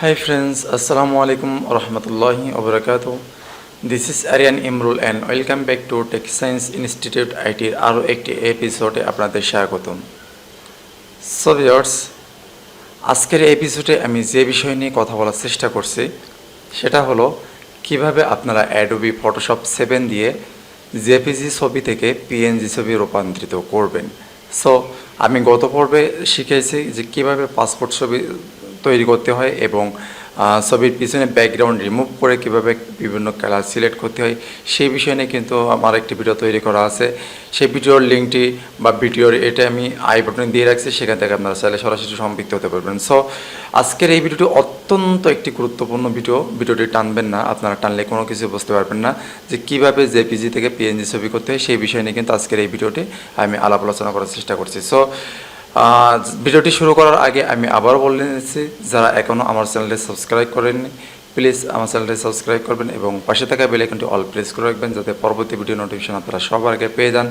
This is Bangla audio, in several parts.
Hi friends, Assalamu alaikum warahmatullahi wabarakatuh. This is ARIYANIMRUL and welcome back to Tech Science Institute ITর আরও একটি এপিসোডে আপনাদের স্বাগতম। সো ভিউয়ার্স, আজকের এপিসোডে আমি যে বিষয় নিয়ে কথা বলার চেষ্টা করছি সেটা হলো কিভাবে আপনারা Adobe Photoshop 7 দিয়ে জেপিজি ছবি থেকে পিএনজি ছবি রূপান্তরিত করবেন। সো আমি গত পর্বে শিখেছি যে কিভাবে পাসপোর্ট ছবি তৈরি করতে হয় এবং ছবির পিছনে ব্যাকগ্রাউন্ড রিমুভ করে কিভাবে বিভিন্ন কালার সিলেক্ট করতে হয় সেই বিষয় নিয়ে কিন্তু আমার একটি ভিডিও তৈরি করা আছে। সেই ভিডিওর লিঙ্কটি বা ভিডিওর এটা আমি আই বাটনে দিয়ে রাখছি, সেখান থেকে আপনারা চাইলে সরাসরি সম্পৃক্ত হতে পারবেন। সো আজকের এই ভিডিওটি অত্যন্ত একটি গুরুত্বপূর্ণ ভিডিওটি টানবেন না, আপনারা টানলে কোনো কিছু বুঝতে পারবেন না যে কীভাবে জেপিজি থেকে পিএনজি ছবি করতে হয় সেই বিষয় নিয়ে কিন্তু আজকের এই ভিডিওটি আমি আলাপ আলোচনা করার চেষ্টা করছি। সো ভিডিওটি শুরু করার আগে আমি আবারও বলে নিচ্ছি, যারা এখনও আমার চ্যানেলটি সাবস্ক্রাইব করেননি প্লিজ আমার চ্যানেলটি সাবস্ক্রাইব করবেন এবং পাশে থাকা বেল আইকনটি অল প্রেস করে রাখবেন যাতে পরবর্তী ভিডিও নোটিফিকেশন আপনারা সবার আগে পেয়ে যান।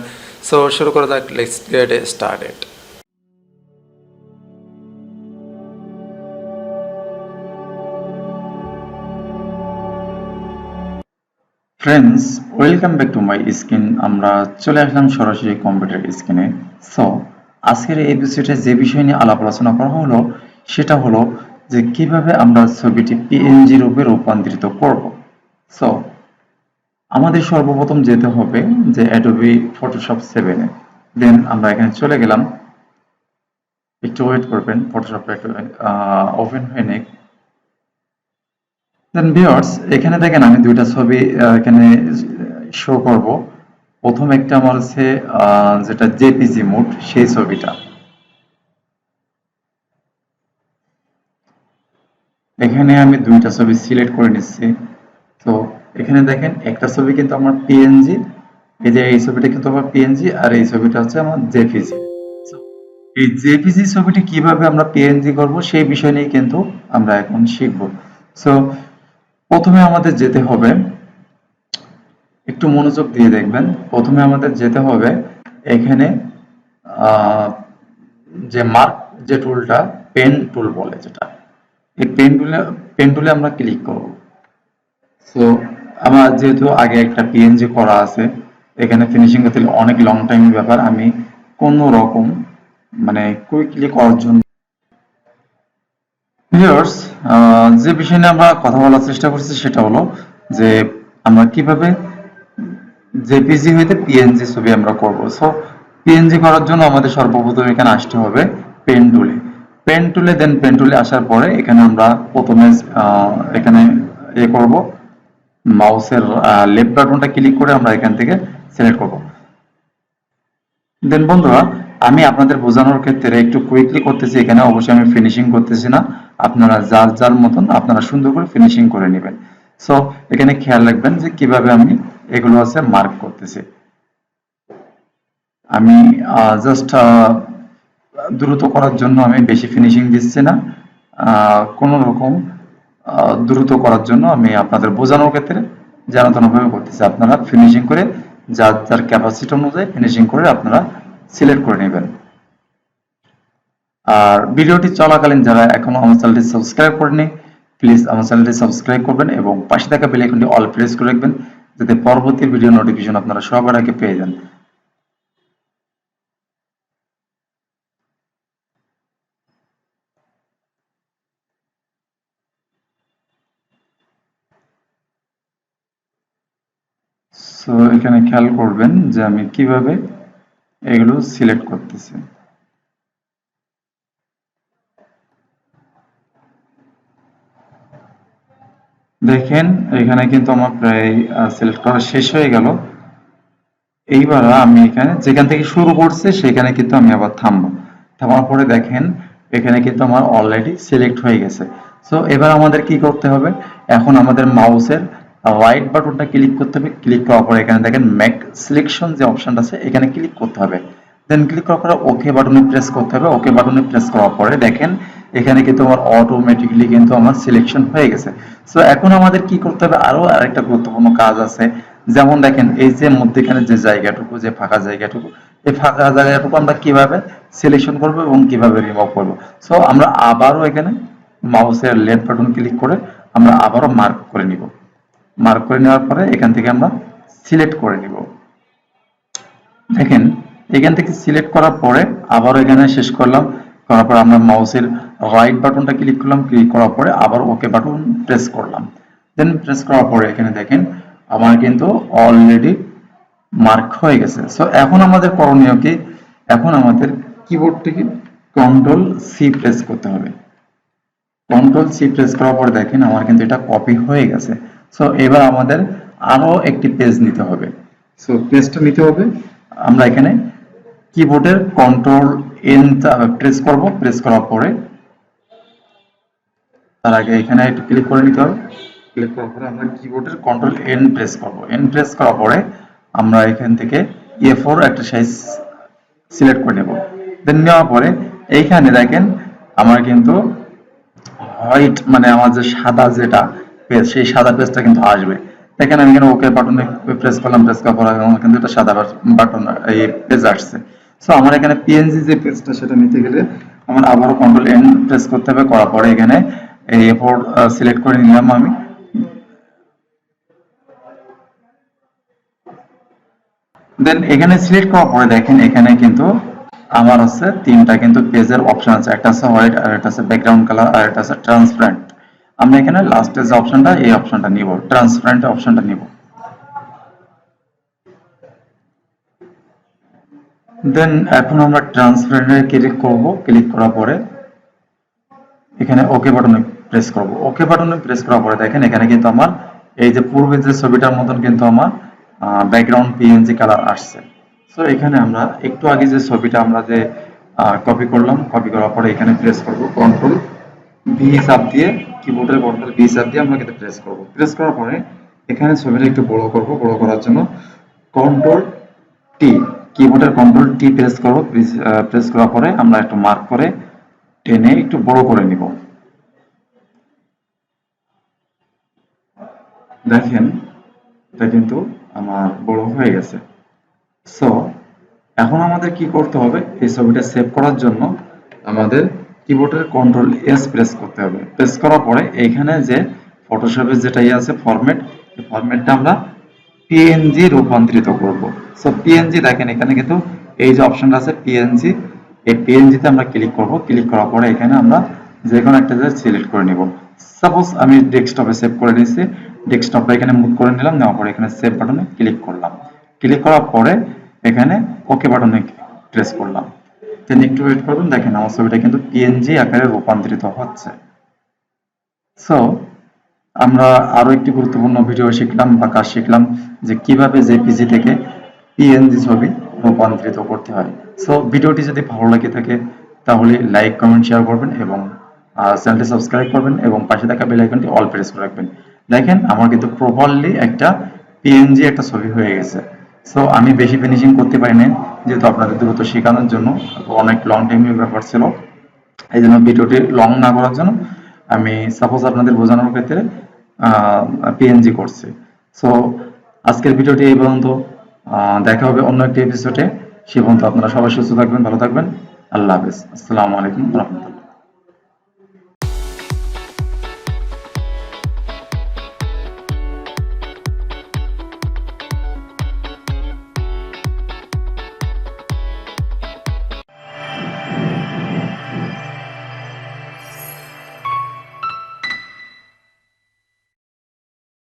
সো শুরু করা যাক, let's get started. Friends, welcome back to my screen. আমরা চলে আসলাম সরাসরি কম্পিউটার স্ক্রিনে। সো আজকের এই এপিসোডে যে বিষয় নিয়ে আলাপ আলোচনা করা হলো সেটা হলো যে কিভাবে আমরা ছবিটি পিএনজি রূপে রূপান্তরিত করব। সো আমাদের সর্বপ্রথম যেতে হবে যে অ্যাডোবি ফটোশপ 7 এ। দেন আমরা এখানে চলে গেলাম, একটু ওয়েট করবেন, ফটোশপটা একটু ওপেন হয়ে নেক। দেন ভিউয়ার্স, এখানে দেখেন আমি দুইটা ছবি এখানে শো করব। প্রথম একটা আমার হচ্ছে যেটা জেপিজি মোড, সেই ছবিটা এখানে আমি দুইটা ছবি সিলেক্ট করে নিচ্ছি। তো এখানে দেখেন একটা ছবি কিন্তু আমার পিএনজি, এই যে এই ছবিটা কিন্তু আমার পিএনজি আর এই ছবিটা হচ্ছে আমার জেপিজি। এই জেপিজি ছবিটি কিভাবে আমরা পিএনজি করব সেই বিষয় নিয়ে কিন্তু আমরা এখন শিখব। সো প্রথমে আমাদের যেতে হবে, একটু মনোযোগ দিয়ে দেখবেন, প্রথমে আমাদের যেতে হবে এখানে যে মার্ক যে টুলটা, পেন টুল বলে যেটা, এই পেন টুলে আমরা ক্লিক করব। সো আমার যেহেতু আগে একটা পিএনজি করা আছে, এখানে ফিনিশিং করতে অনেক লং টাইম ব্যাপার, আমি কোনো রকম মানে কুইকলি করার জন্য ভিউয়ার্স, যে বিষয় নিয়ে আমরা কথা বলার চেষ্টা করছি সেটা হলো যে আমরা কিভাবে জেপিজি হইতে পিএনজি ছবি আমরা করব। সো পিএনজি করার জন্য আমাদের সর্বপ্রথম এখানে আসতে হবে পেন টুলে। দেন পেন টুলে আসার পরে এখানে আমরা প্রথমে এখানে করব, মাউসের লেফট বাটনটা ক্লিক করে আমরা এখান থেকে সিলেক্ট করব। দেন বন্ধুরা, আমি আপনাদের বোঝানোর ক্ষেত্রে একটু কুইকলি করতেছি, এখানে অবশ্যই আমি ফিনিশিং করতেছি না, আপনারা যার যার মতন আপনারা সুন্দর করে ফিনিশিং করে নেবেন। সো এখানে খেয়াল রাখবেন যে কিভাবে আমি এগুলো আছে মার্ক করতেছি। আমি জাস্ট দ্রুত করার জন্য আমি বেশি ফিনিশিং দিচ্ছি না, কোন রকম দ্রুত করার জন্য আমি আপনাদের বোঝানোর ক্ষেত্রে যেনতেনভাবে করতেছি। আপনারা ফিনিশিং করে যার যার ক্যাপাসিটি অনুযায়ী ফিনিশিং করে আপনারা সিলেক্ট করে নেবেন। আর ভিডিওটি চলাকালীন যারা এখনো আমার চ্যানেলটি সাবস্ক্রাইব করেনি প্লিজ আমার চ্যানেলটি সাবস্ক্রাইব করবেন এবং পাশে থাকা বেল আইকনটি অল প্রেস করে রাখবেন যাতে পরবর্তী ভিডিও নোটিফিকেশন আপনারা সবার আগে পেয়ে যান। সো এখানে খেয়াল করবেন যে আমি কিভাবে এগুলো সিলেক্ট করতেছি। দেখেন এখানে কিন্তু আমার প্রায় সিলেক্ট করা শেষ হয়ে গেল। এইবার আমি এখানে যেখান থেকে শুরু করছে সেখানে কিন্তু আমি আবার থামবো। থামার পরে দেখেন এখানে কিন্তু আমার অলরেডি সিলেক্ট হয়ে গেছে। সো এবার আমাদের কি করতে হবে, এখন আমাদের মাউসের রাইট বাটনটা ক্লিক করতে হবে। ক্লিক করার পরে এখানে দেখেন মেক সিলেকশন যে অপশনটা আছে এখানে ক্লিক করতে হবে। দেন ক্লিক করার পরে ওকে বাটনে প্রেস করতে হবে। ওকে বাটনে প্রেস করার পরে দেখেন এখানে কিন্তু আমার অটোমেটিকলি কিন্তু আমার সিলেকশন হয়ে গেছে। সো এখন আমাদের কি করতে হবে, আরো আরেকটা গুরুত্বপূর্ণ কাজ আছে। যেমন দেখেন এই যে মধ্যখানে যে জায়গাটুকু, যে ফাঁকা জায়গাটুকু, এই ফাঁকা জায়গাটুকু আমরা কিভাবে সিলেকশন করব এবং কিভাবে রিমুভ করব। সো আমরা আবারও এখানে মাউসের লেফট বাটন ক্লিক করে আমরা আবারও মার্ক করে নিব। মার্ক করে নেওয়ার পরে এখান থেকে আমরা সিলেক্ট করে নিব। দেখেন এখান থেকে সিলেক্ট করার পরে আবার এখানে শেষ করলাম, করার পর আমরা মাউসের রাইট বাটনটা ক্লিক করলাম, ক্লিক করার পরে আবার ওকে বাটন প্রেস করলাম। দেন প্রেস করার পরে এখানে দেখেন আমার কিন্তু অলরেডি মার্ক হয়ে গেছে। সো এখন আমাদের করণীয় কি, এখন আমাদের কিবোর্ড থেকে কন্ট্রোল সি প্রেস করতে হবে। কন্ট্রোল সি প্রেস করার পরে দেখেন আমার কিন্তু এটা কপি হয়ে গেছে। সো এবার আমাদের আরো একটি পেজ নিতে হবে। সো পেজটা নিতে হবে, আমরা এখানে কিবোর্ডের কন্ট্রোল এন প্রেস করব। প্রেস করার পরে তার আগে এখানে একটু ক্লিক করে নিতে হবে। ক্লিক করার পরে আমরা কিবোর্ডের কন্ট্রোল এন প্রেস করব। এন প্রেস করার পরে আমরা এখান থেকে A4 একটা সাইজ সিলেক্ট করে নেব। দেন নেওয়ার পরে এইখানে দেখেন আমার কিন্তু হোয়াইট মানে আমার যে সাদা যেটা পেজ, সেই সাদা পেজটা কিন্তু আসবে। দেখেন আমি এখানে ওকে বাটনে প্রেস করলাম, প্রেস করার পরে আমার কিন্তু এটা সাদা বাটন এই পেজ আসছে। সো আমার এখানে পিএনজি যে পেজটা সেটা নিতে গেলে আমার আবারও কন্ট্রোল এন প্রেস করতে হবে। করার পরে এখানে এই A4 সিলেক্ট করে নিলাম আমি। দেন এখানে সিলেক্ট করার পরে দেখেন এখানে কিন্তু আমার হচ্ছে তিনটা কিন্তু পেজের অপশন আছে, একটা আছে হোয়াইট, আর একটা আছে ব্যাকগ্রাউন্ড কালার, আর একটা আছে ট্রান্সপারেন্ট। আমরা এখানে লাস্টের যে অপশনটা এই অপশনটা নিব, ট্রান্সপারেন্ট অপশনটা নিব। দেন এখন আমরা ট্রান্সপারেন্টে ক্লিক করব। ক্লিক করার পরে এখানে ওকে বাটনে প্রেস করব। ওকে বাটনে প্রেস করার পরে দেখেন এখানে কিন্তু আমার এই যে পূর্বের যে ছবিটার মতন কিন্তু আমার ব্যাকগ্রাউন্ড পিএনজি কালার আসছে। সো এখানে আমরা একটু আগে যে ছবিটা আমরা যে কপি করলাম, কপি করার পরে এখানে প্রেস করব কন্ট্রোল ভি চাপ দিয়ে, কিবোর্ডের কন্ট্রোল ভি চাপ দিয়ে আমরা কিন্তু প্রেস করব। প্রেস করার পরে এখানে ছবিটা একটু বড় করব। বড় করার জন্য কন্ট্রোল টি, কিবোর্ডের কন্ট্রোল টি প্রেস করব। প্রেস করার পরে আমরা একটু মার্ক করে টেনে একটু বড় করে নিব। দেখেন এটা কিন্তু আমার বড় হয়ে গেছে। সো এখন আমাদের কি করতে হবে, এই ছবিটা সেভ করার জন্য আমাদের কিবোর্ডের কন্ট্রোল এস প্রেস করতে হবে। প্রেস করার পরে এইখানে যে ফটোশপের যেটা আছে ফরম্যাট, এই ফরম্যাটটা আমরা পিএনজি রূপান্তরিত করব। সো পিএনজি দেখেন এখানে কিন্তু এই যে অপশনটা আছে পিএনজি, এই পিএনজি তে আমরা ক্লিক করব। ক্লিক করার পরে এখানে আমরা যে কোনো একটা জায়গা সিলেক্ট করে নিব। সাপোজ আমি ডেস্কটপে সেভ করে নিয়েছি, ডেস্কটপটা এখানে মুভ করে নিলাম, নেওয়ার পরে এখানে সেভ বাটনে ক্লিক করলাম। ক্লিক করার পরে এখানে ওকে বাটনে প্রেস করলাম। দেন একটু ওয়েট করবেন, দেখেন আমার ছবিটা কিন্তু পিএনজি আকারে রূপান্তরিত হচ্ছে। সো আমরা আরো একটি গুরুত্বপূর্ণ ভিডিও শিখলাম বা কাজ শিখলাম যে কিভাবে জেপিজি থেকে পিএনজি ছবি রূপান্তরিত করতে হয়। সো ভিডিওটি যদি ভালো লাগে থাকে তাহলে লাইক, কমেন্ট, শেয়ার করবেন এবং চ্যানেলটি সাবস্ক্রাইব করবেন এবং পাশে থাকা বেল আইকনটি অল প্রেস করে রাখবেন। দেখেন আমার কিন্তু প্রপারলি একটা পিএনজি একটা ছবি হয়ে গেছে। সো আমি বেশি ফিনিশিং করতে পারি না, যেহেতু আপনাদের দ্রুত শেখানোর জন্য অনেক লং টাইমের ব্যাপার ছিল, এই জন্য ভিডিওটি লং না করার জন্য আমি সাপোজ আপনাদের বোঝানোর ক্ষেত্রে পিএনজি করছি। সো আজকের ভিডিওটি এই পর্যন্ত, দেখা হবে অন্য একটি এপিসোডে। সে পর্যন্ত আপনারা সবাই সুস্থ থাকবেন, ভালো থাকবেন। আল্লাহ হাফেজ, আসসালামু আলাইকুম রহমতুল্লাহ।